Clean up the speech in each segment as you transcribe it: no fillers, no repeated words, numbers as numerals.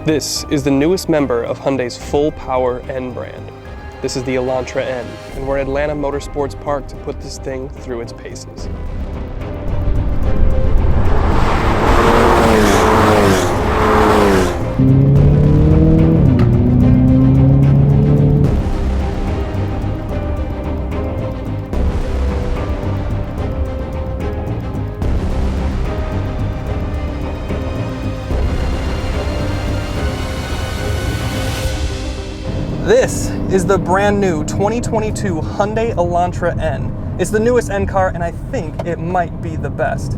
This is the newest member of Hyundai's full power N brand. This is the Elantra N, and we're at Atlanta Motorsports Park to put this thing through its paces. This is the brand new 2022 Hyundai Elantra N. It's the newest N car, and I think it might be the best.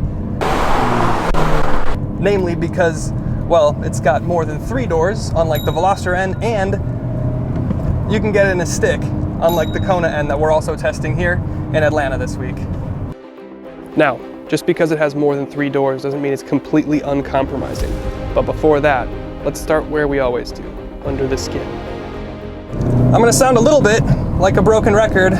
Namely because, well, it's got more than 3 doors, unlike the Veloster N, and you can get it in a stick, unlike the Kona N that we're also testing here in Atlanta this week. Now, just because it has more than 3 doors doesn't mean it's completely uncompromising. But before that, let's start where we always do, under the skin. I'm gonna sound a little bit like a broken record,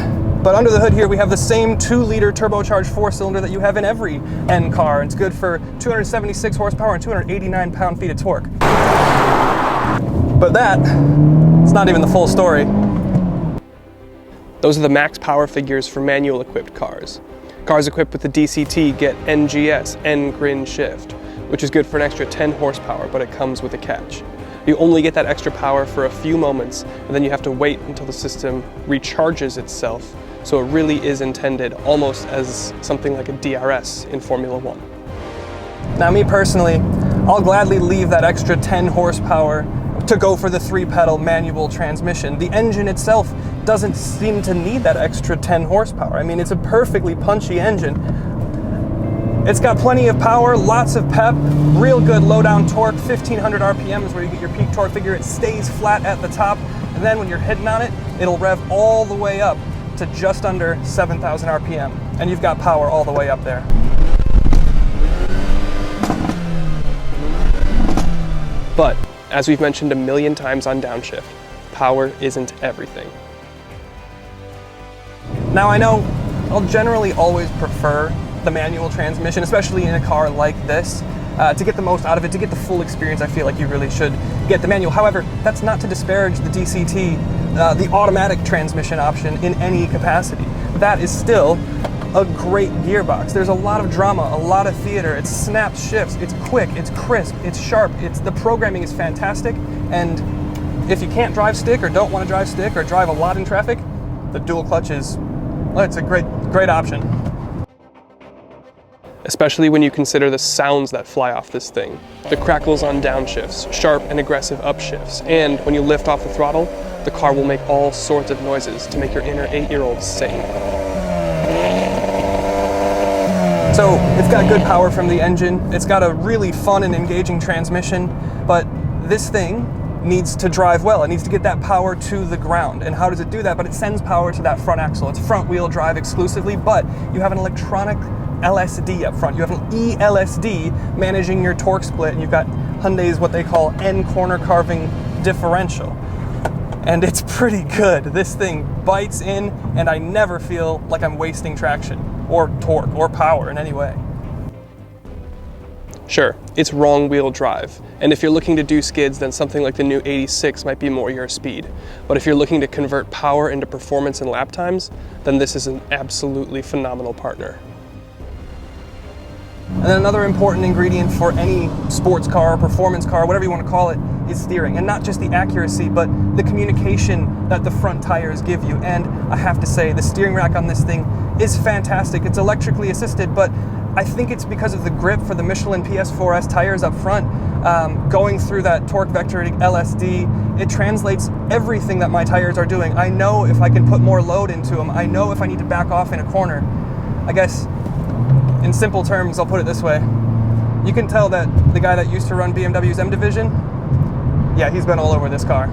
but under the hood here we have the same 2-liter turbocharged 4-cylinder that you have in every N car. It's good for 276 horsepower and 289 pound-feet of torque. But it's not even the full story. Those are the max power figures for manual equipped cars. Cars equipped with the DCT get NGS, N Grin Shift, which is good for an extra 10 horsepower, but it comes with a catch. You only get that extra power for a few moments, and then you have to wait until the system recharges itself, so it really is intended almost as something like a DRS in Formula One. Now me personally, I'll gladly leave that extra 10 horsepower to go for the 3-pedal manual transmission. The engine itself doesn't seem to need that extra 10 horsepower. I mean, it's a perfectly punchy engine. It's got plenty of power, lots of pep, real good low-down torque, 1500 RPM is where you get your peak torque figure. It stays flat at the top, and then when you're hitting on it, it'll rev all the way up to just under 7,000 RPM, and you've got power all the way up there. But, as we've mentioned a million times on Downshift, power isn't everything. Now I know I'll generally always prefer the manual transmission, especially in a car like this. To get the most out of it, to get the full experience, I feel like you really should get the manual. However, that's not to disparage the DCT, the automatic transmission option in any capacity. That is still a great gearbox. There's a lot of drama, a lot of theater. It snaps shifts, it's quick, it's crisp, it's sharp, the programming is fantastic, and if you can't drive stick or don't want to drive stick or drive a lot in traffic, the dual clutch it's a great option. Especially when you consider the sounds that fly off this thing. The crackles on downshifts, sharp and aggressive upshifts, and when you lift off the throttle, the car will make all sorts of noises to make your inner 8-year-old sing. So it's got good power from the engine, it's got a really fun and engaging transmission, but this thing needs to drive well. It needs to get that power to the ground. And how does it do that? But it sends power to that front axle. It's front wheel drive exclusively, but you have an electronic LSD up front. You have an eLSD managing your torque split, and you've got Hyundai's what they call N corner carving differential. And it's pretty good. This thing bites in, and I never feel like I'm wasting traction or torque or power in any way. Sure, it's wrong wheel drive, and if you're looking to do skids, then something like the new 86 might be more your speed. But if you're looking to convert power into performance and lap times, then this is an absolutely phenomenal partner. And then another important ingredient for any sports car, performance car, whatever you want to call it, is steering. And not just the accuracy, but the communication that the front tires give you. And I have to say, the steering rack on this thing is fantastic. It's electrically assisted, but I think it's because of the grip for the Michelin PS4S tires up front. Going through that torque vectoring LSD, it translates everything that my tires are doing. I know if I can put more load into them. I know if I need to back off in a corner. I guess, in simple terms, I'll put it this way. You can tell that the guy that used to run BMW's M Division, yeah, he's been all over this car.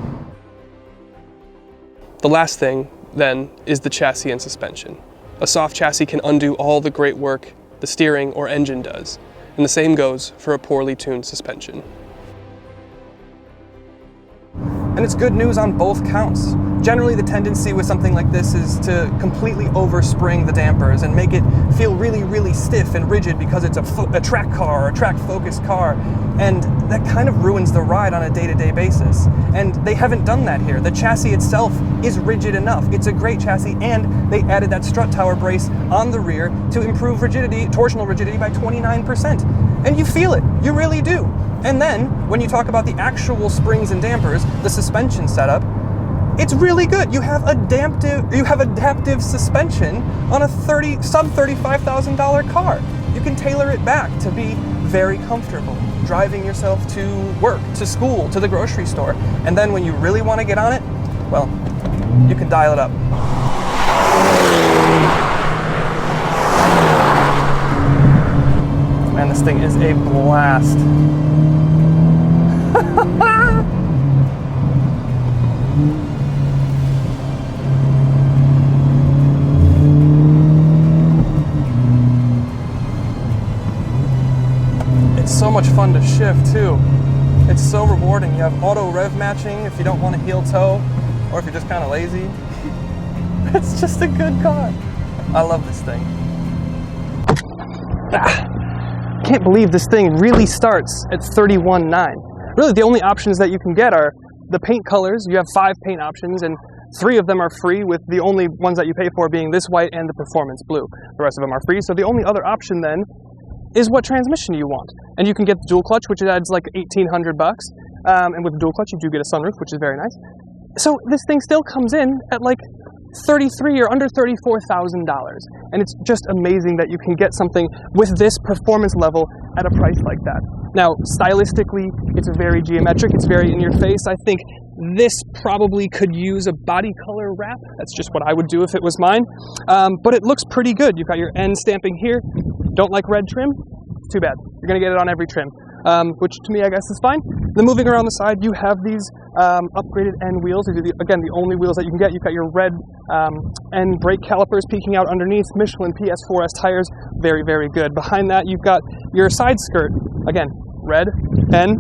The last thing, then, is the chassis and suspension. A soft chassis can undo all the great work the steering or engine does, and the same goes for a poorly tuned suspension. And it's good news on both counts. Generally, the tendency with something like this is to completely overspring the dampers and make it feel really, really stiff and rigid because it's a track car or a track-focused car. And that kind of ruins the ride on a day-to-day basis. And they haven't done that here. The chassis itself is rigid enough. It's a great chassis, and they added that strut tower brace on the rear to improve rigidity, torsional rigidity by 29%. And you feel it, you really do. And then, when you talk about the actual springs and dampers, the suspension setup, it's really good. You have adaptive suspension on a sub $35,000 car. You can tailor it back to be very comfortable, driving yourself to work, to school, to the grocery store. And then when you really want to get on it, well, you can dial it up. Man, this thing is a blast. It's so much fun to shift too. It's so rewarding. You have auto rev matching if you don't want to heel toe, or if you're just kind of lazy. It's just a good car. I love this thing. Can't believe this thing really starts at $31,900. Really, the only options that you can get are the paint colors. You have 5 paint options, and 3 of them are free, with the only ones that you pay for being this white and the performance blue. The rest of them are free, so the only other option then is what transmission you want. And you can get the dual clutch, which adds like $1,800, and with the dual clutch you do get a sunroof, which is very nice. So this thing still comes in at like $33,000 or under $34,000, and it's just amazing that you can get something with this performance level at a price like that. Now, stylistically, it's very geometric, it's very in your face. I think this probably could use a body color wrap. That's just what I would do if it was mine. But it looks pretty good. You've got your N stamping here. Don't like red trim? Too bad. You're gonna get it on every trim, which to me I guess is fine. Then moving around the side, you have these upgraded N wheels. These are again the only wheels that you can get. You've got your red N brake calipers peeking out underneath. Michelin PS4S tires, very, very good. Behind that, you've got your side skirt. Again, red N,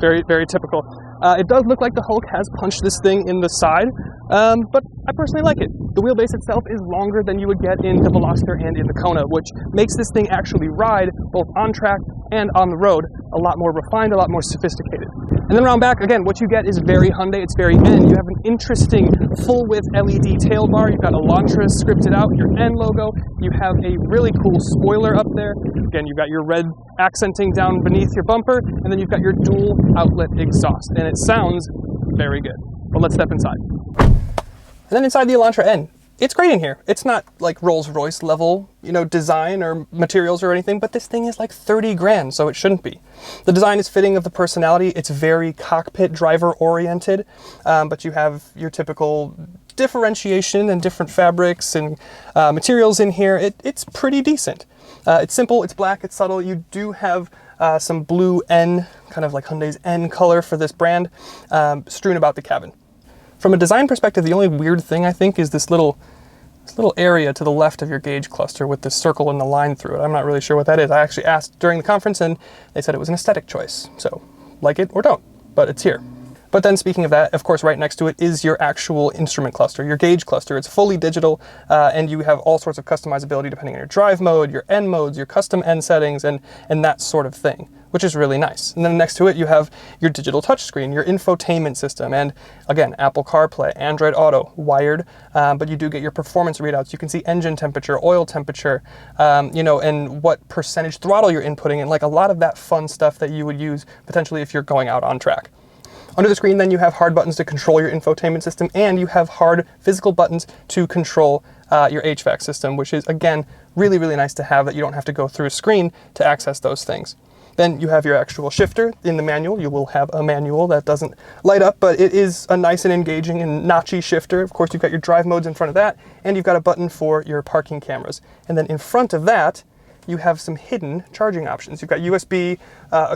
very, very typical. It does look like the Hulk has punched this thing in the side, but I personally like it. The wheelbase itself is longer than you would get in the Veloster and in the Kona, which makes this thing actually ride both on track and on the road a lot more refined, a lot more sophisticated. And then around back, again, what you get is very Hyundai, it's very N. You have an interesting full-width LED tail bar. You've got Elantra scripted out, your N logo. You have a really cool spoiler up there. Again, you've got your red accenting down beneath your bumper, and then you've got your dual outlet exhaust, and it sounds very good. But let's step inside. And then inside the Elantra N, it's great in here. It's not like Rolls-Royce level, design or materials or anything, but this thing is like 30 grand, so it shouldn't be. The design is fitting of the personality. It's very cockpit driver oriented, but you have your typical differentiation and different fabrics and materials in here. It's pretty decent. It's simple, it's black, it's subtle. You do have some blue N, kind of like Hyundai's N color for this brand, strewn about the cabin. From a design perspective, the only weird thing I think is this little area to the left of your gauge cluster with this circle and the line through it. I'm not really sure what that is. I actually asked during the conference and they said it was an aesthetic choice. So like it or don't, but it's here. But then speaking of that, of course, right next to it is your actual instrument cluster, your gauge cluster. It's fully digital, and you have all sorts of customizability depending on your drive mode, your N modes, your custom N settings, and that sort of thing, which is really nice. And then next to it, you have your digital touchscreen, your infotainment system, and again, Apple CarPlay, Android Auto, wired, but you do get your performance readouts. You can see engine temperature, oil temperature, and what percentage throttle you're inputting, and like a lot of that fun stuff that you would use potentially if you're going out on track. Under the screen, then, you have hard buttons to control your infotainment system, and you have hard physical buttons to control your HVAC system, which is, again, really, really nice to have, that you don't have to go through a screen to access those things. Then you have your actual shifter. In the manual, you will have a manual that doesn't light up, but it is a nice and engaging and notchy shifter. Of course, you've got your drive modes in front of that, and you've got a button for your parking cameras. And then in front of that, you have some hidden charging options. You've got USB,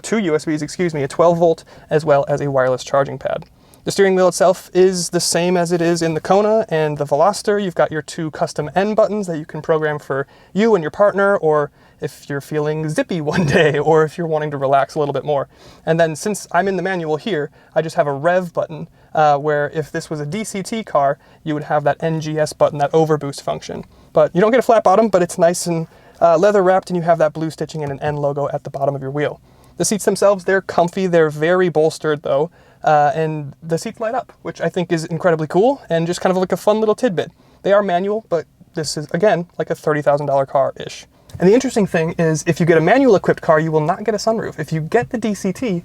two USBs, excuse me, a 12 volt, as well as a wireless charging pad. The steering wheel itself is the same as it is in the Kona and the Veloster. You've got your two custom N buttons that you can program for you and your partner, or if you're feeling zippy one day, or if you're wanting to relax a little bit more. And then since I'm in the manual here, I just have a rev button, where if this was a DCT car, you would have that NGS button, that overboost function. But you don't get a flat bottom, but it's nice and leather wrapped, and you have that blue stitching and an N logo at the bottom of your wheel. The seats themselves, they're comfy, they're very bolstered though, and the seats light up, which I think is incredibly cool and just kind of like a fun little tidbit. They are manual, but this is, again, like a $30,000 car-ish. And the interesting thing is, if you get a manual equipped car, you will not get a sunroof. If you get the DCT,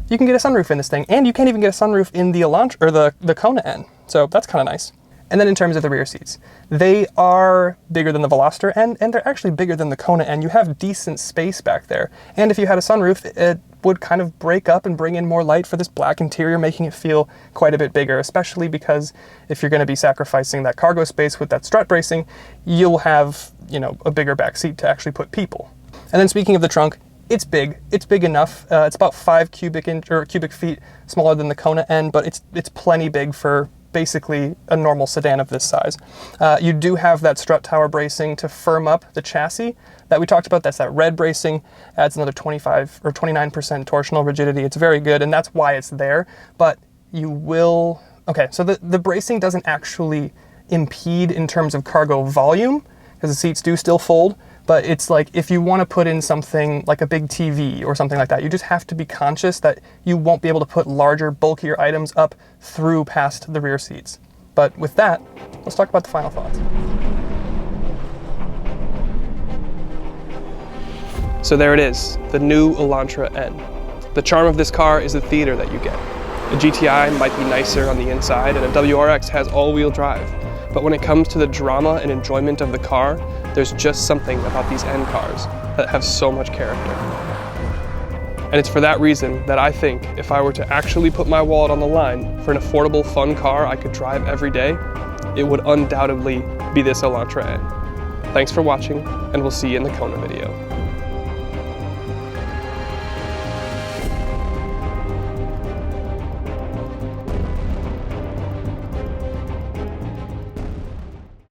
you can get a sunroof in this thing, and you can't even get a sunroof in the Elantra, or the Kona N. So that's kind of nice. And then in terms of the rear seats, they are bigger than the Veloster N, and they're actually bigger than the Kona N. You have decent space back there. And if you had a sunroof, it would kind of break up and bring in more light for this black interior, making it feel quite a bit bigger, especially because if you're going to be sacrificing that cargo space with that strut bracing, you'll have, you know, a bigger back seat to actually put people. And then speaking of the trunk, it's big. It's big enough. It's about 5 cubic feet smaller than the Kona N, but it's plenty big for basically a normal sedan of this size. You do have that strut tower bracing to firm up the chassis that we talked about. That's that red bracing, adds another 25 or 29% torsional rigidity. It's very good, and that's why it's there. But you will, okay, so the bracing doesn't actually impede in terms of cargo volume, because the seats do still fold, but it's like if you want to put in something like a big TV or something like that, you just have to be conscious that you won't be able to put larger, bulkier items up through past the rear seats. But with that, let's talk about the final thoughts. So there it is, the new Elantra N. The charm of this car is the theater that you get. A GTI might be nicer on the inside, and a WRX has all-wheel drive. But when it comes to the drama and enjoyment of the car, there's just something about these N cars that have so much character. And it's for that reason that I think if I were to actually put my wallet on the line for an affordable, fun car I could drive every day, it would undoubtedly be this Elantra N. Thanks for watching, and we'll see you in the Kona video.